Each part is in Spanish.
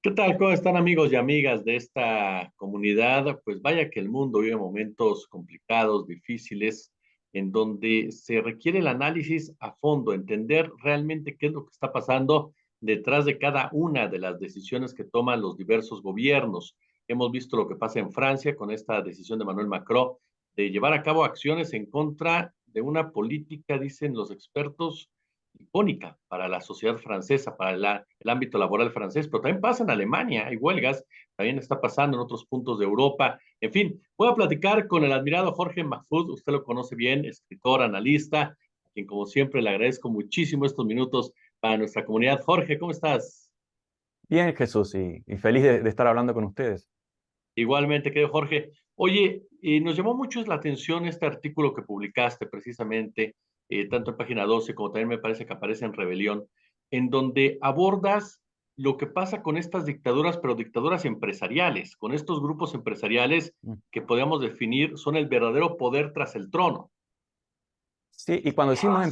¿Qué tal? ¿Cómo están amigos y amigas de esta comunidad? Pues vaya que el mundo vive momentos complicados, difíciles, en donde se requiere el análisis a fondo, entender realmente qué es lo que está pasando detrás de cada una de las decisiones que toman los diversos gobiernos. Hemos visto lo que pasa en Francia con esta decisión de Manuel Macron de llevar a cabo acciones en contra de una política, dicen los expertos, icónica para la sociedad francesa, para el ámbito laboral francés, pero también pasa en Alemania, hay huelgas, también está pasando en otros puntos de Europa. En fin, voy a platicar con el admirado Jorge Mahfouz, usted lo conoce bien, escritor, analista, a quien como siempre le agradezco muchísimo estos minutos para nuestra comunidad. Jorge, ¿cómo estás? Bien, Jesús, y feliz de estar hablando con ustedes. Igualmente, querido Jorge. Oye, nos llamó mucho la atención este artículo que publicaste precisamente, tanto en página 12 como también me parece que aparece en Rebelión, en donde abordas lo que pasa con estas dictaduras, pero dictaduras empresariales, con estos grupos empresariales Mm. que podríamos definir son el verdadero poder tras el trono. Sí, y cuando decimos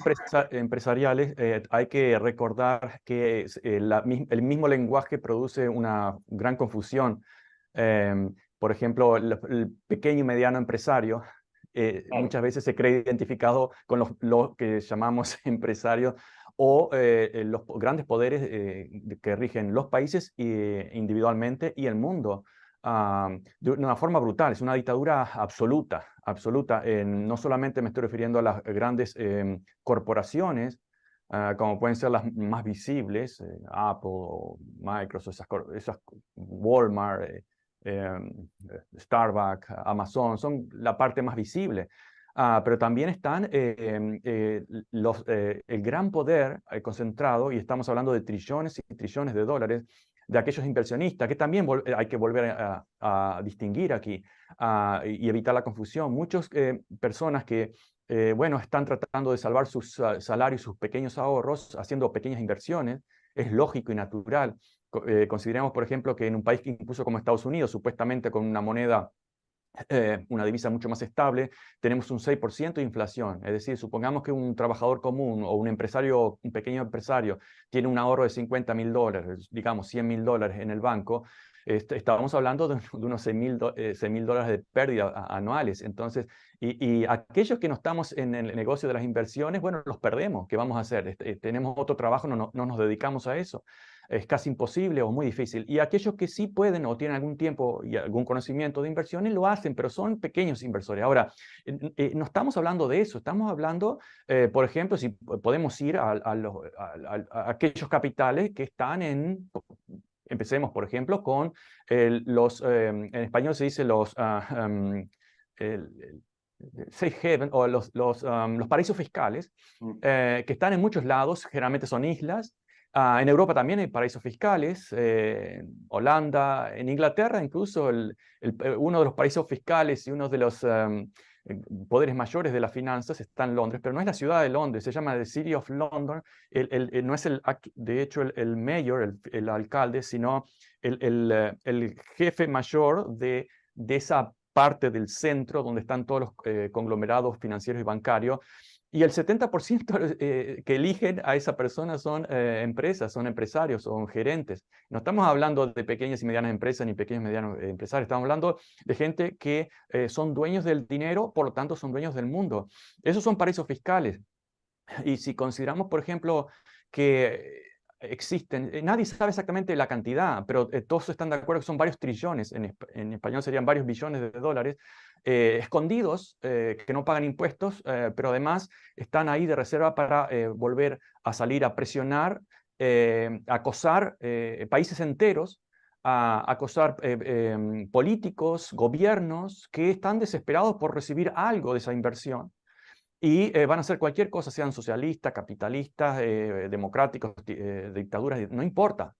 empresariales, hay que recordar que el mismo lenguaje produce una gran confusión. Por ejemplo, el pequeño y mediano empresario Claro. muchas veces se cree identificado con los que llamamos empresarios o los grandes poderes que rigen los países individualmente y el mundo. De una forma brutal, es una dictadura absoluta, absoluta. No solamente me estoy refiriendo a las grandes corporaciones, como pueden ser las más visibles, Apple, o Microsoft, Walmart, Starbucks, Amazon, son la parte más visible. Pero también están el gran poder concentrado, y estamos hablando de trillones y trillones de dólares, de aquellos inversionistas, que también hay que volver a distinguir aquí y evitar la confusión. Muchas personas que, bueno, están tratando de salvar sus salarios, sus pequeños ahorros, haciendo pequeñas inversiones, es lógico y natural. Consideremos, por ejemplo, que en un país que incluso como Estados Unidos, supuestamente con una moneda una divisa mucho más estable, tenemos un 6% de inflación. Es decir, supongamos que un trabajador común o un empresario, un pequeño empresario, tiene un ahorro de $50.000, digamos $100.000 en el banco. Estábamos hablando de unos $6.000 de pérdida anuales. Entonces, y aquellos que no estamos en el negocio de las inversiones, bueno, los perdemos. ¿Qué vamos a hacer? Tenemos otro trabajo, no nos dedicamos a eso. Es casi imposible o muy difícil. Y aquellos que sí pueden o tienen algún tiempo y algún conocimiento de inversiones lo hacen, pero son pequeños inversores. Ahora, no estamos hablando de eso, estamos hablando, por ejemplo, si podemos ir a aquellos capitales que están empecemos, por ejemplo, con en español se dice safe haven o los paraísos fiscales, Mm. que están en muchos lados, generalmente son islas. En Europa también hay paraísos fiscales, Holanda, en Inglaterra incluso uno de los paraísos fiscales y uno de los poderes mayores de las finanzas está en Londres, pero no es la ciudad de Londres, se llama the City of London. No es de hecho el mayor, el alcalde, sino el jefe mayor de esa parte del centro donde están todos los conglomerados financieros y bancarios. Y el 70% que eligen a esa persona son empresas, son empresarios, son gerentes. No estamos hablando de pequeñas y medianas empresas ni pequeños y medianos empresarios, estamos hablando de gente que son dueños del dinero, por lo tanto son dueños del mundo. Esos son paraísos fiscales. Y si consideramos, por ejemplo, que existen, nadie sabe exactamente la cantidad, pero todos están de acuerdo que son varios trillones, en español serían varios billones de dólares, escondidos, que no pagan impuestos, pero además están ahí de reserva para volver a salir a presionar, acosar países enteros, a acosar políticos, gobiernos que están desesperados por recibir algo de esa inversión y van a hacer cualquier cosa, sean socialistas, capitalistas, democráticos, dictaduras, no importa.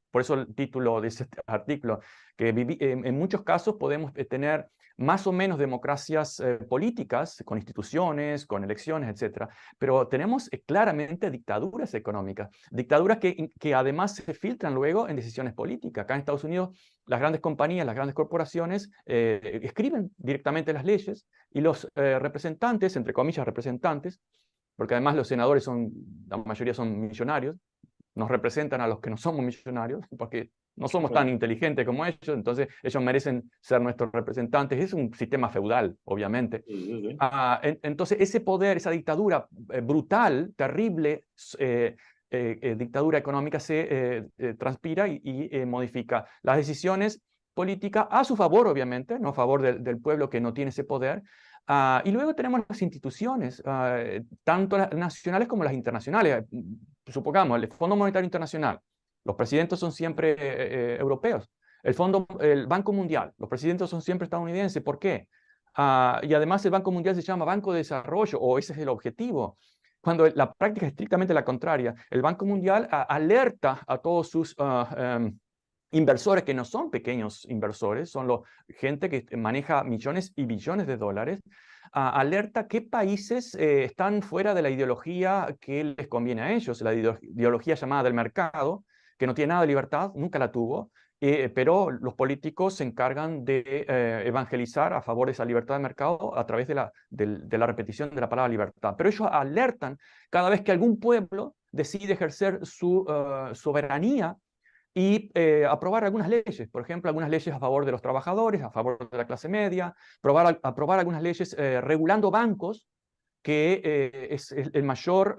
Por eso el título de ese artículo, que en muchos casos podemos tener más o menos democracias políticas, con instituciones, con elecciones, etcétera, pero tenemos claramente dictaduras económicas, dictaduras que además se filtran luego en decisiones políticas. Acá en Estados Unidos, las grandes compañías, las grandes corporaciones escriben directamente las leyes y los representantes, entre comillas representantes, porque además los senadores la mayoría son millonarios, nos representan a los que no somos millonarios, porque no somos tan Correcto. inteligentes como ellos, entonces ellos merecen ser nuestros representantes. Es un sistema feudal, obviamente. Sí, sí, sí. Entonces, ese poder, esa dictadura brutal, terrible, dictadura económica se transpira y modifica las decisiones políticas a su favor, obviamente, no a favor del pueblo que no tiene ese poder. Y luego tenemos las instituciones, tanto las nacionales como las internacionales. Supongamos, el Fondo Monetario Internacional, los presidentes son siempre europeos. El Banco Mundial, los presidentes son siempre estadounidenses. ¿Por qué? Y además el Banco Mundial se llama Banco de Desarrollo, o ese es el objetivo, cuando la práctica es estrictamente la contraria. El Banco Mundial alerta a todos sus inversores, que no son pequeños inversores, son gente que maneja millones y billones de dólares, alerta qué países están fuera de la ideología que les conviene a ellos, la ideología llamada del mercado, que no tiene nada de libertad, nunca la tuvo, pero los políticos se encargan de evangelizar a favor de esa libertad de mercado a través de la repetición de la palabra libertad. Pero ellos alertan cada vez que algún pueblo decide ejercer su soberanía y aprobar algunas leyes, por ejemplo, algunas leyes a favor de los trabajadores, a favor de la clase media, aprobar algunas leyes regulando bancos, que es el mayor,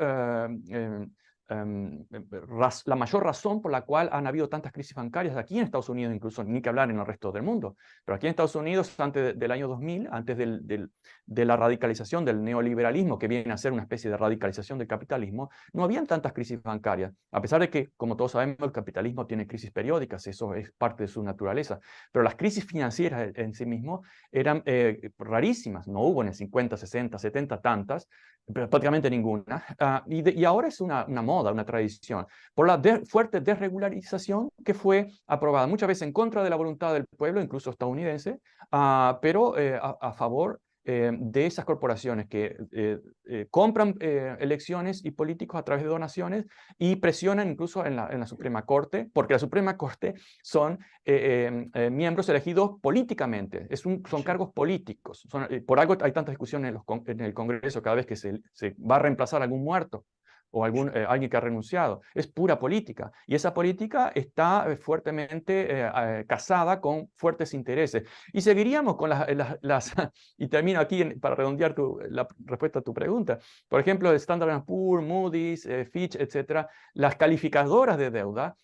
la mayor razón por la cual han habido tantas crisis bancarias aquí en Estados Unidos, incluso ni que hablar en el resto del mundo. Pero aquí en Estados Unidos, antes del año 2000, antes de la radicalización del neoliberalismo, que viene a ser una especie de radicalización del capitalismo, no habían tantas crisis bancarias, a pesar de que, como todos sabemos, el capitalismo tiene crisis periódicas, eso es parte de su naturaleza, pero las crisis financieras en sí mismo eran rarísimas, no hubo en el 50, 60, 70 tantas, pero prácticamente ninguna, y ahora es una moda, una tradición, por la fuerte desregularización que fue aprobada muchas veces en contra de la voluntad del pueblo, incluso estadounidense, pero a favor de esas corporaciones que compran elecciones y políticos a través de donaciones y presionan incluso en la Suprema Corte, porque la Suprema Corte son miembros elegidos políticamente, son Sí. cargos políticos. Por algo hay tanta discusión en el Congreso cada vez que se va a reemplazar algún muerto o alguien que ha renunciado. Es pura política. Y esa política está fuertemente casada con fuertes intereses. Y seguiríamos con y termino aquí para redondear la respuesta a tu pregunta. Por ejemplo, Standard Poor's, Moody's, Fitch, etcétera, las calificadoras de deuda,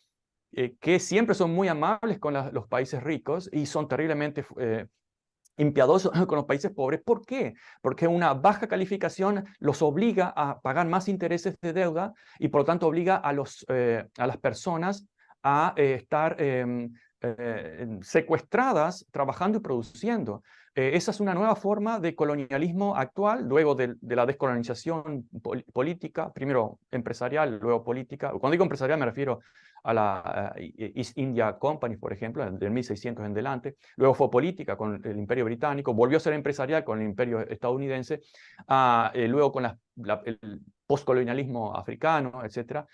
que siempre son muy amables con los países ricos y son terriblemente impiadosos con los países pobres. ¿Por qué? Porque una baja calificación los obliga a pagar más intereses de deuda y por lo tanto obliga a las personas a estar secuestradas trabajando y produciendo. Esa es una nueva forma de colonialismo actual, luego de la descolonización política, primero empresarial, luego política. Cuando digo empresarial me refiero a la East India Company, por ejemplo, del 1600 en delante. Luego fue política con el Imperio Británico, volvió a ser empresarial con el Imperio estadounidense, luego con el postcolonialismo africano, etc.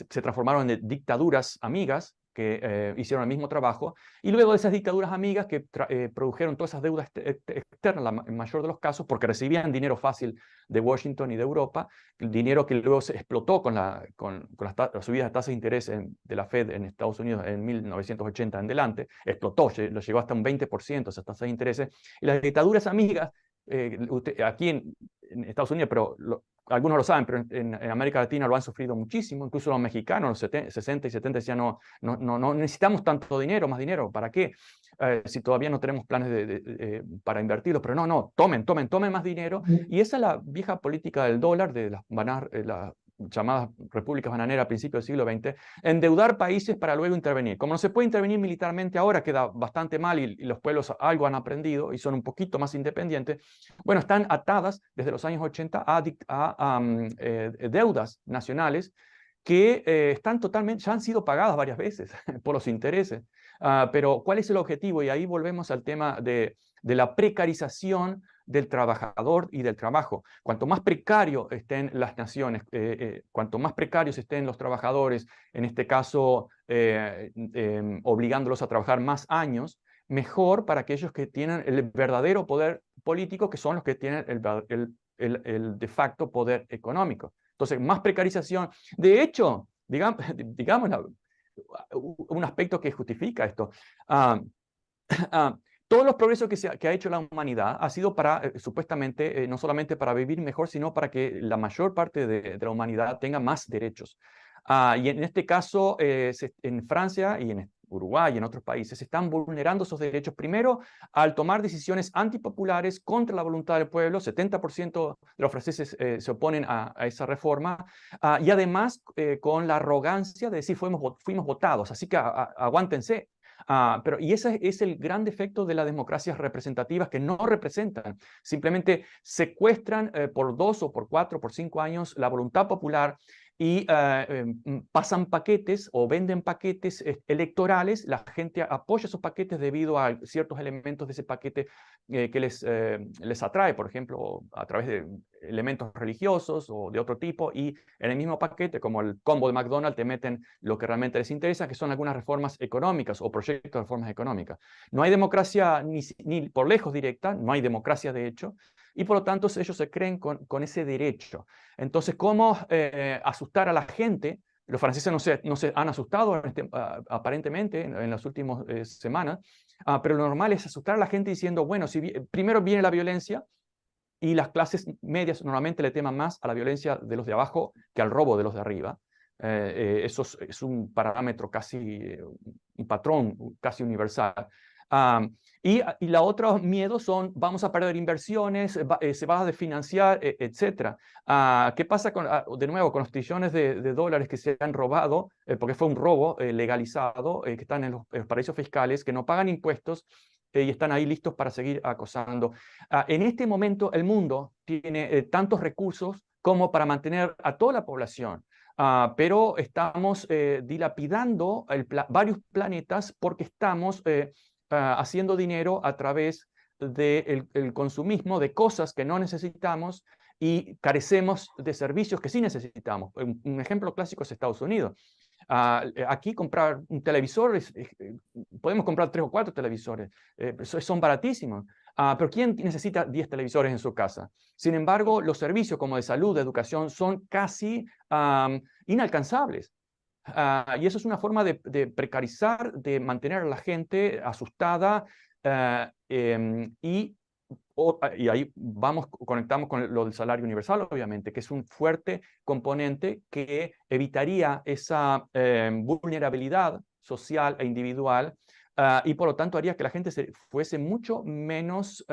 Se transformaron en dictaduras amigas que hicieron el mismo trabajo, y luego de esas dictaduras amigas que produjeron todas esas deudas externas, en mayor de los casos, porque recibían dinero fácil de Washington y de Europa, el dinero que luego se explotó con las subidas de tasas de interés de la Fed en Estados Unidos en 1980 en delante, explotó, lo llegó hasta un 20% esas tasas de intereses, y las dictaduras amigas, aquí en Estados Unidos, pero algunos lo saben, pero en América Latina lo han sufrido muchísimo, incluso los mexicanos, los 60 y 70 decían, no necesitamos tanto dinero, más dinero, ¿para qué? Si todavía no tenemos planes para invertirlo, pero tomen más dinero, y esa es la vieja política del dólar, de las llamadas repúblicas bananeras a principios del siglo XX, endeudar países para luego intervenir. Como no se puede intervenir militarmente ahora, queda bastante mal y los pueblos algo han aprendido y son un poquito más independientes, bueno, están atadas desde los años 80 a deudas nacionales que ya han sido pagadas varias veces por los intereses. Pero ¿cuál es el objetivo? Y ahí volvemos al tema de la precarización del trabajador y del trabajo. Cuanto más precario estén las naciones, cuanto más precarios estén los trabajadores, en este caso obligándolos a trabajar más años, mejor para aquellos que tienen el verdadero poder político, que son los que tienen el de facto poder económico. Entonces, más precarización. De hecho, digamos un aspecto que justifica esto. Todos los progresos que ha hecho la humanidad ha sido para, supuestamente, no solamente para vivir mejor, sino para que la mayor parte de la humanidad tenga más derechos. Y en este caso, en Francia y en Uruguay y en otros países se están vulnerando esos derechos, primero al tomar decisiones antipopulares contra la voluntad del pueblo. 70% de los franceses se oponen a esa reforma, y además con la arrogancia de decir fuimos votados, así que aguántense. Y ese es el gran defecto de las democracias representativas, que no representan, simplemente secuestran por 2 o por 4 o por 5 años la voluntad popular y pasan paquetes o venden paquetes electorales. La gente apoya esos paquetes debido a ciertos elementos de ese paquete que les atrae, por ejemplo, a través de elementos religiosos o de otro tipo, y en el mismo paquete, como el combo de McDonald's, te meten lo que realmente les interesa, que son algunas reformas económicas o proyectos de reformas económicas. No hay democracia ni por lejos directa, no hay democracia de hecho, y por lo tanto ellos se creen con ese derecho. Entonces, ¿cómo asustar a la gente? Los franceses no se han asustado aparentemente en las últimas semanas, pero lo normal es asustar a la gente diciendo, bueno, primero viene la violencia, y las clases medias normalmente le teman más a la violencia de los de abajo que al robo de los de arriba. Eso es un parámetro casi, un patrón casi universal. Y la otra miedo son, vamos a perder inversiones, se va a desfinanciar, etc. ¿Qué pasa de nuevo con los trillones de dólares que se han robado, porque fue un robo legalizado, que están en los paraísos fiscales, que no pagan impuestos, y están ahí listos para seguir acosando? En este momento el mundo tiene tantos recursos como para mantener a toda la población. Pero estamos dilapidando varios planetas porque estamos haciendo dinero a través del consumismo de cosas que no necesitamos y carecemos de servicios que sí necesitamos. Un ejemplo clásico es Estados Unidos. Aquí comprar un televisor, podemos comprar 3 o 4 televisores, son baratísimos. Pero ¿quién necesita 10 televisores en su casa? Sin embargo, los servicios como de salud, de educación, son casi inalcanzables. Y eso es una forma de precarizar, de mantener a la gente asustada, y ahí conectamos con lo del salario universal, obviamente, que es un fuerte componente que evitaría esa vulnerabilidad social e individual, y por lo tanto haría que la gente fuese mucho menos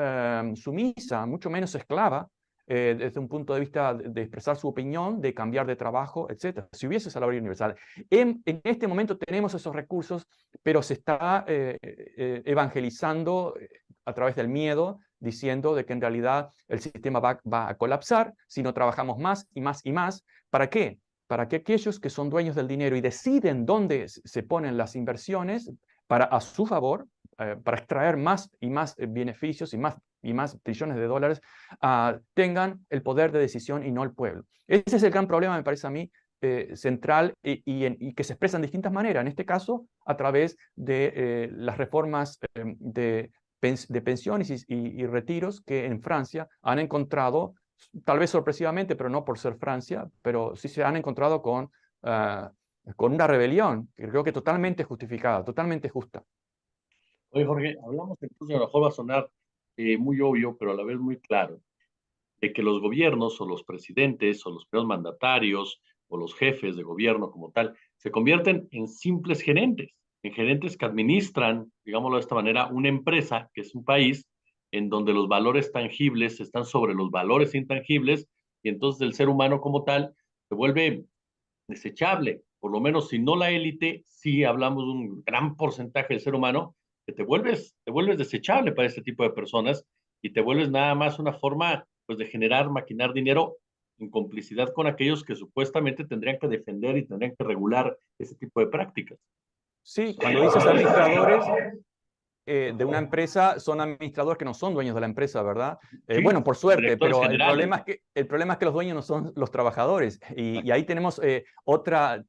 sumisa, mucho menos esclava, desde un punto de vista de expresar su opinión, de cambiar de trabajo, etc. Si hubiese salario universal. En este momento tenemos esos recursos, pero se está evangelizando a través del miedo, diciendo de que en realidad el sistema va a colapsar si no trabajamos más y más y más. ¿Para qué? Para que aquellos que son dueños del dinero y deciden dónde se ponen las inversiones a su favor, para extraer más y más beneficios y más trillones de dólares, tengan el poder de decisión y no el pueblo. Ese es el gran problema, me parece a mí, central, y que se expresa en distintas maneras, en este caso a través de las reformas de pensiones y retiros que en Francia han encontrado, tal vez sorpresivamente, pero no por ser Francia, pero sí se han encontrado con una rebelión, que creo que totalmente justificada, totalmente justa. Oye, Jorge, hablamos entonces, a lo mejor va a sonar muy obvio, pero a la vez muy claro, de que los gobiernos o los presidentes o los primeros mandatarios o los jefes de gobierno como tal se convierten en simples gerentes, en gerentes que administran, digámoslo de esta manera, una empresa que es un país en donde los valores tangibles están sobre los valores intangibles, y entonces el ser humano como tal se vuelve desechable. Por lo menos si no la élite, sí hablamos de un gran porcentaje del ser humano, que te vuelves desechable para este tipo de personas, y te vuelves nada más una forma pues de generar, maquinar dinero en complicidad con aquellos que supuestamente tendrían que defender y tendrían que regular ese tipo de prácticas. Sí, cuando dices administradores de una empresa, son administradores que no son dueños de la empresa, ¿verdad? Sí, Bueno, por suerte, directores pero generales. el problema es que los dueños no son los trabajadores. Y ahí tenemos otro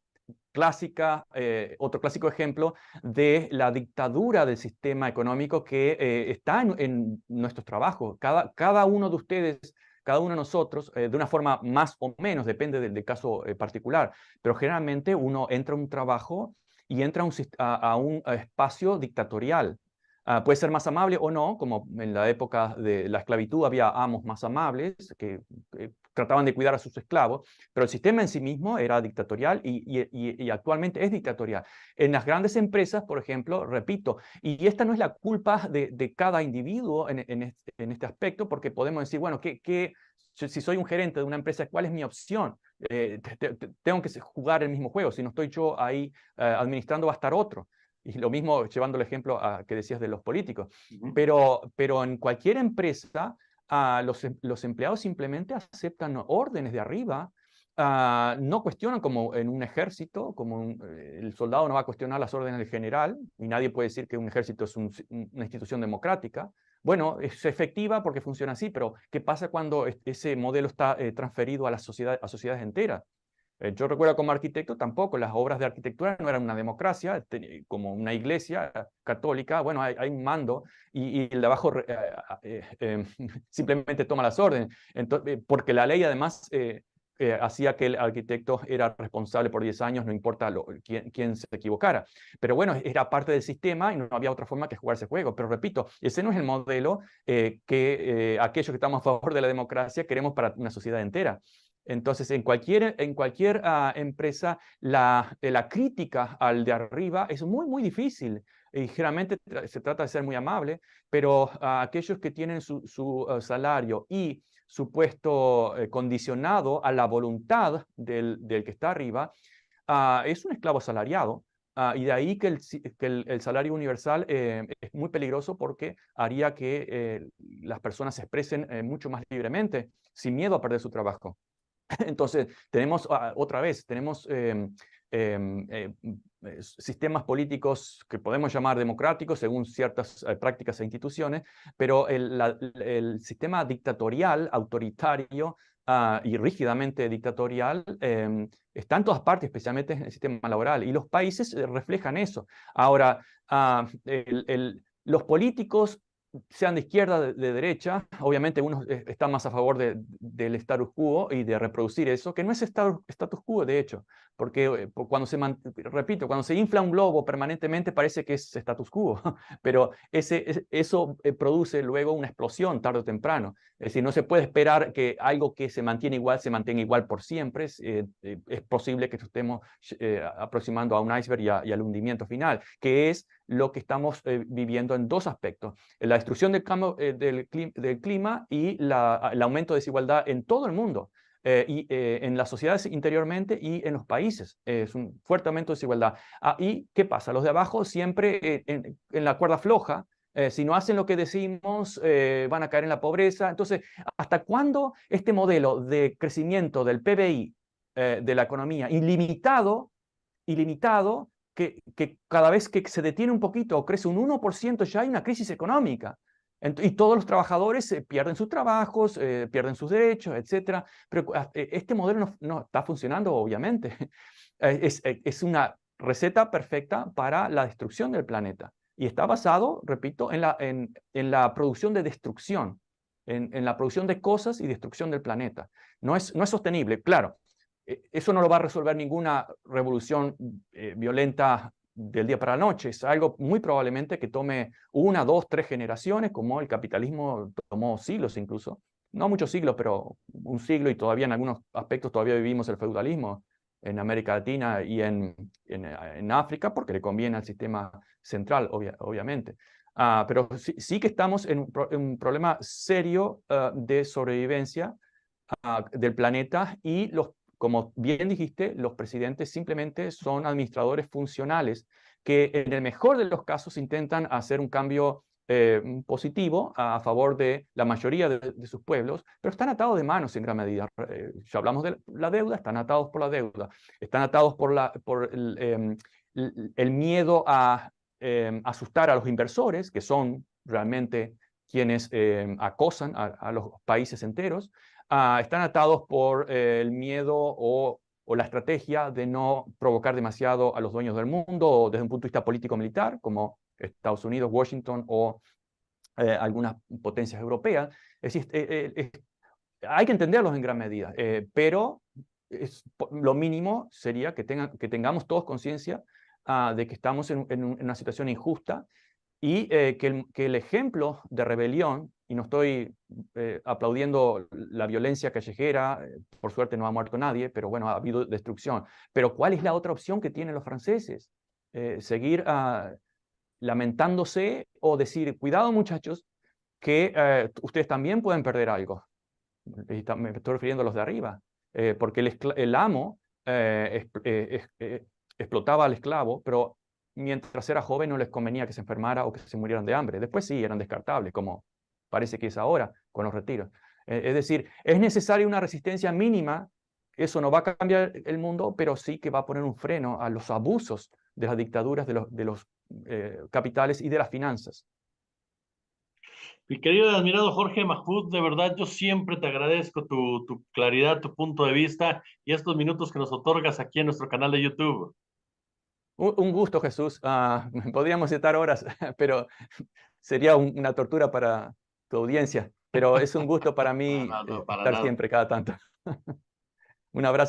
clásico ejemplo de la dictadura del sistema económico que está en nuestros trabajos. Cada uno de ustedes cada uno de nosotros, de una forma más o menos, depende del caso particular, pero generalmente uno entra a un trabajo y entra a un espacio dictatorial. Puede ser más amable o no, como en la época de la esclavitud había amos más amables que trataban de cuidar a sus esclavos, pero el sistema en sí mismo era dictatorial y actualmente es dictatorial. En las grandes empresas, por ejemplo, repito, y esta no es la culpa de cada individuo en este aspecto, porque podemos decir, bueno, si soy un gerente de una empresa, ¿cuál es mi opción? Tengo que jugar el mismo juego. Si no estoy yo ahí administrando, va a estar otro. Y lo mismo llevando el ejemplo que decías de los políticos. Pero en cualquier empresa, los empleados simplemente aceptan órdenes de arriba, no cuestionan como en un ejército, el soldado no va a cuestionar las órdenes del general, y nadie puede decir que un ejército es una institución democrática. Bueno, es efectiva porque funciona así, pero ¿qué pasa cuando ese modelo está transferido a a sociedades enteras? Yo recuerdo como arquitecto tampoco, las obras de arquitectura no eran una democracia, como una iglesia católica, bueno, hay un mando y el de abajo simplemente toma las órdenes, porque la ley además hacía que el arquitecto era responsable por 10 años, no importa quién se equivocara. Pero bueno, era parte del sistema y no había otra forma que jugar ese juego. Pero repito, ese no es el modelo que aquellos que estamos a favor de la democracia queremos para una sociedad entera. Entonces, en cualquier empresa, la crítica al de arriba es muy difícil. Y generalmente se trata de ser muy amable, pero aquellos que tienen su salario y su puesto condicionado a la voluntad del que está arriba, es un esclavo asalariado. Y de ahí que el salario universal es muy peligroso porque haría que las personas se expresen mucho más libremente, sin miedo a perder su trabajo. Entonces, tenemos otra vez, tenemos sistemas políticos que podemos llamar democráticos según ciertas prácticas e instituciones, pero el sistema dictatorial, autoritario y rígidamente dictatorial está en todas partes, especialmente en el sistema laboral, y los países reflejan eso. Ahora, los políticos sean de izquierda, de derecha, obviamente unos están más a favor del status quo y de reproducir eso, que no es status quo de hecho, porque repito, cuando se infla un globo permanentemente parece que es status quo, pero eso produce luego una explosión tarde o temprano. Es decir, no se puede esperar que algo que se mantiene igual se mantenga igual por siempre. Es posible que estemos aproximando a un iceberg y al hundimiento final, que es lo que estamos viviendo en dos aspectos: la destrucción del clima y el aumento de desigualdad en todo el mundo, en las sociedades interiormente y en los países. Es un fuerte aumento de desigualdad. ¿Y qué pasa? Los de abajo siempre en la cuerda floja. Si no hacen lo que decimos, van a caer en la pobreza. Entonces, ¿hasta cuándo este modelo de crecimiento del PBI, de la economía, ilimitado, que cada vez que se detiene un poquito o crece un 1%, ya hay una crisis económica? Y todos los trabajadores pierden sus trabajos, pierden sus derechos, etc. Pero este modelo no está funcionando, obviamente. Es una receta perfecta para la destrucción del planeta. Y está basado, repito, en la producción de destrucción, en la producción de cosas y destrucción del planeta. No es sostenible, claro. Eso no lo va a resolver ninguna revolución violenta del día para la noche. Es algo muy probablemente que tome 1, 2, 3 generaciones, como el capitalismo tomó siglos incluso. No muchos siglos, pero un siglo, y todavía en algunos aspectos todavía vivimos el feudalismo en América Latina y en África, porque le conviene al sistema central, obviamente. Pero sí que estamos en un problema serio de sobrevivencia del planeta, y como bien dijiste, los presidentes simplemente son administradores funcionales que en el mejor de los casos intentan hacer un cambio positivo a favor de la mayoría de sus pueblos, pero están atados de manos en gran medida. Ya hablamos de la deuda, están atados por la deuda, están atados por el miedo a asustar a los inversores, que son realmente quienes acosan a los países enteros. Están atados por el miedo o la estrategia de no provocar demasiado a los dueños del mundo desde un punto de vista político-militar, como Estados Unidos, Washington o algunas potencias europeas. Es decir, hay que entenderlos en gran medida, pero lo mínimo sería que tengamos todos conciencia de que estamos en una situación injusta y que el ejemplo de rebelión, y no estoy aplaudiendo la violencia callejera, por suerte no ha muerto nadie, pero bueno, ha habido destrucción. Pero ¿cuál es la otra opción que tienen los franceses? Seguir lamentándose o decir, cuidado muchachos, que ustedes también pueden perder algo. Me estoy refiriendo a los de arriba, porque el amo explotaba al esclavo, pero mientras era joven no les convenía que se enfermara o que se murieran de hambre. Después sí, eran descartables, como parece que es ahora con los retiros. Es decir, es necesaria una resistencia mínima. Eso no va a cambiar el mundo, pero sí que va a poner un freno a los abusos de las dictaduras de los capitales y de las finanzas. Mi querido y admirado Jorge Mahfoud, de verdad yo siempre te agradezco tu claridad, tu punto de vista y estos minutos que nos otorgas aquí en nuestro canal de YouTube. Un gusto, Jesús. Podríamos estar horas, pero sería una tortura para tu audiencia. Pero es un gusto para No, mí no, no, para estar nada. siempre, cada tanto. Un abrazo.